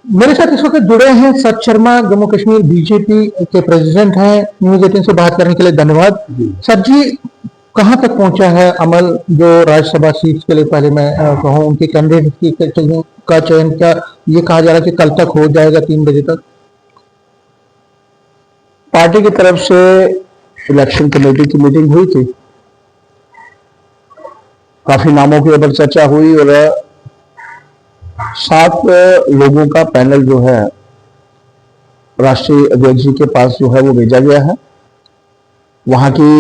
मेरे साथ इस वक्त जुड़े हैं सच शर्मा, जम्मू कश्मीर बीजेपी के प्रेसिडेंट हैं। न्यूज 18 से बात करने के लिए धन्यवाद। सर जी, कहां तक पहुंचा है अमल जो राज्यसभा सीट के लिए, पहले मैं कहूं उनके कैंडिडेट का चयन, क्या ये कहा जा रहा है कि कल तक हो जाएगा 3 बजे तक? पार्टी की तरफ से इलेक्शन कमेटी की मीटिंग हुई थी, काफी नामों के ऊपर चर्चा हुई और 7 लोगों का पैनल जो है राष्ट्रीय अध्यक्ष जी के पास जो है वो भेजा गया है। वहां की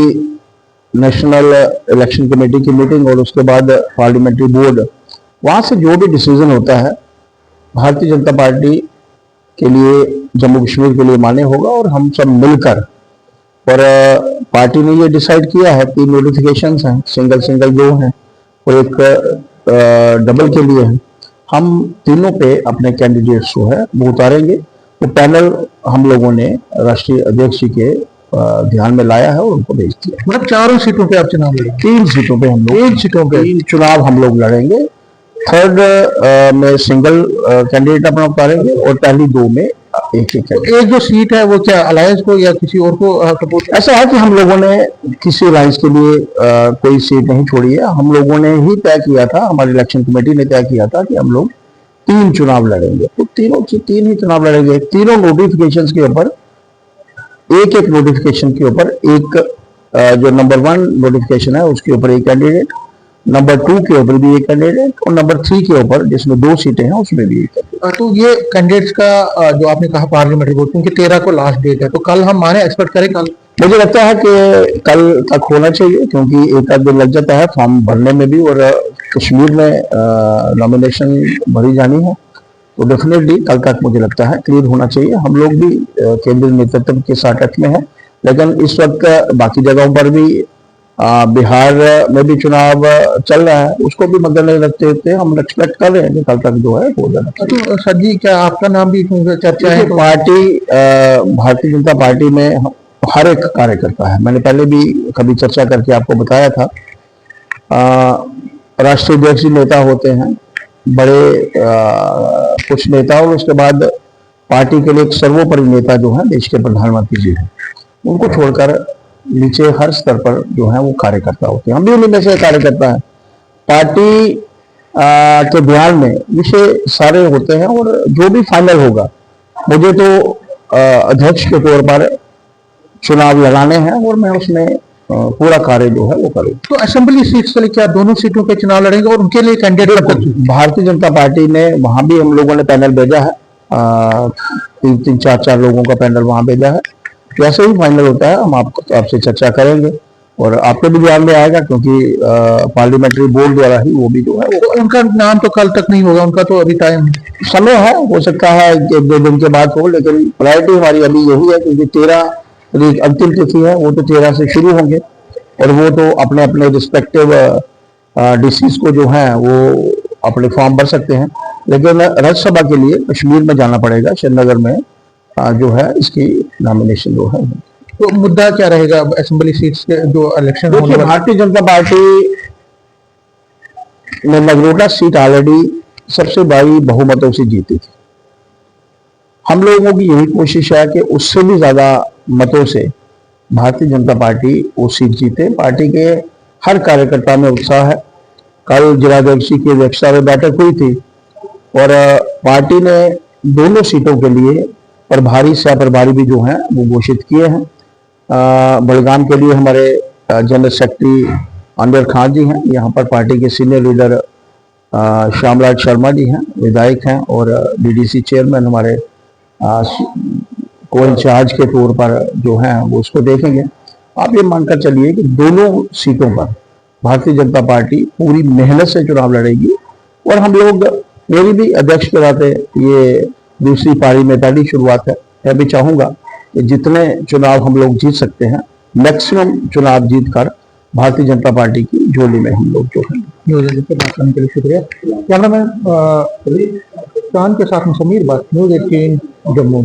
नेशनल इलेक्शन कमेटी की मीटिंग और उसके बाद पार्लियामेंट्री बोर्ड, वहां से जो भी डिसीजन होता है भारतीय जनता पार्टी के लिए, जम्मू कश्मीर के लिए मान्य होगा। और हम सब मिलकर, और पार्टी ने ये डिसाइड किया है, 3 नोटिफिकेशंस हैं, सिंगल 2 हैं और एक डबल के लिए है। हम तीनों पे अपने कैंडिडेट्स जो है वो उतारेंगे। तो पैनल हम लोगों ने राष्ट्रीय अध्यक्ष जी के ध्यान में लाया है और उनको भेज दिया। मतलब 4 सीटों पे आप चुनाव लड़ेंगे? 3 सीटों पे हम लोग, 3 सीटों पे 3 चुनाव हम लोग लड़ेंगे। 3rd में सिंगल कैंडिडेट अपना उतारेंगे और पहली 2 में एक एक जो सीट है वो क्या अलायंस को या किसी और को सपोर्ट? ऐसा है कि हम लोगों ने किसी अलायंस के लिए कोई सीट नहीं छोड़ी है। हम लोगों ने ही तय किया था, हमारी इलेक्शन कमेटी ने तय किया था कि हम लोग 3 चुनाव लड़ेंगे। तो 3 ही चुनाव लड़ेंगे। तीनों नोटिफिकेशन के ऊपर एक नोटिफिकेशन के ऊपर एक, जो नंबर 1 नोटिफिकेशन है उसके ऊपर एक कैंडिडेट, नंबर 2 के ऊपर भी एक कैंडिडेट और नंबर 3 के ऊपर जिसमें 2 सीटें हैं उसमें भी एक कैंडिडेट। तो ये कैंडिडेट्स का जो आपने कहा पार्लियामेंट्री बोर्ड, क्योंकि 13 को लास्ट डेट है, तो कल हम माने एक्सपेक्ट करें कल? मुझे लगता है कि कल तक होना चाहिए, क्योंकि एक आध दिन लग जाता है फॉर्म भरने में भी और कश्मीर में नॉमिनेशन भरी जानी है। तो डेफिनेटली कल तक मुझे लगता है क्लियर होना चाहिए। हम लोग भी केंद्रीय नेतृत्व के साथ टच में है, लेकिन इस वक्त बाकी जगहों पर भी, बिहार में भी चुनाव चल रहा है, उसको भी मद्देनजर रखते हुए हम एक्सपेक्ट कर रहे हैं कि कल तक जो है हो जाना। तो सर जी, क्या आपका नाम भी चर्चा है? पार्टी, भारतीय जनता पार्टी में हर एक कार्यकर्ता है। मैंने पहले भी कभी चर्चा करके आपको बताया था, राष्ट्रीय अध्यक्ष नेता होते हैं, बड़े कुछ नेता, और उसके बाद पार्टी के लिए एक सर्वोपरि नेता जो है देश के प्रधानमंत्री जी हैं। उनको छोड़कर नीचे हर स्तर पर जो है वो कार्यकर्ता होते हैं। हम भी उन्हीं में से कार्यकर्ता हैं। पार्टी के ध्यान में विषय सारे होते हैं और जो भी फाइनल होगा, मुझे तो अध्यक्ष के तौर पर चुनाव लड़ाने हैं और मैं उसमें पूरा कार्य जो है वो करूँ। तो असेंबली सीट्स के लिए क्या दोनों सीटों पे चुनाव लड़ेंगे और उनके लिए कैंडिडेट? भारतीय जनता पार्टी ने वहां भी हम लोगों ने पैनल भेजा है, 3 4 लोगों का पैनल वहां भेजा है। जैसे ही फाइनल होता है हम आपसे चर्चा करेंगे और आपके भी ध्यान में आएगा, क्योंकि पार्लियामेंट्री बोर्ड द्वारा ही वो भी जो है तो उनका नाम तो कल तक नहीं होगा, उनका तो अभी टाइम समय है, हो सकता है 1-2 दिन के बाद हो, लेकिन प्रायोरिटी हमारी अभी यही है, क्योंकि 13 अंतिम तिथि है, वो तो 13 से शुरू होंगे और वो तो अपने अपने रिस्पेक्टिव डिस्ट्रिक्ट को जो है वो अपने फॉर्म भर सकते हैं। लेकिन राज्यसभा के लिए कश्मीर में जाना पड़ेगा, श्रीनगर में जो है इसकी नॉमिनेशन जो है। तो मुद्दा क्या रहेगा असेंबली सीट्स के जो इलेक्शन होने वाले? भारतीय जनता पार्टी ने नगरोटा सीट ऑलरेडी सबसे बड़ी बहुमतों से जीती थी। हम लोगों की यही कोशिश है कि उससे भी ज्यादा मतों से भारतीय जनता पार्टी वो सीट जीते। पार्टी के हर कार्यकर्ता में उत्साह है। कल जिलाध्यक्ष की अध्यक्षता में बैठक हुई थी और पार्टी ने दोनों सीटों के लिए प्रभारी सह प्रभारी भी जो हैं वो घोषित किए हैं। बड़गाम के लिए हमारे जनरल सेक्रेटरी अनवर खान जी हैं, यहाँ पर पार्टी के सीनियर लीडर श्यामलाल शर्मा जी हैं, विधायक हैं, और डीडीसी चेयरमैन हमारे को इंचार्ज के तौर पर जो हैं वो उसको देखेंगे। आप ये मानकर चलिए कि दोनों सीटों पर भारतीय जनता पार्टी पूरी मेहनत से चुनाव लड़ेगी और हम लोग, मेरी भी अध्यक्ष के नाते ये दूसरी पारी में पहली शुरुआत है। मैं भी चाहूंगा कि जितने चुनाव हम लोग जीत सकते हैं, मैक्सिमम चुनाव जीत कर भारतीय जनता पार्टी की झोली में हम लोग जो है। बात करने के लिए शुक्रिया। कैमरामैन चांद के साथ में समीर, बात न्यूज 18 जम्मू।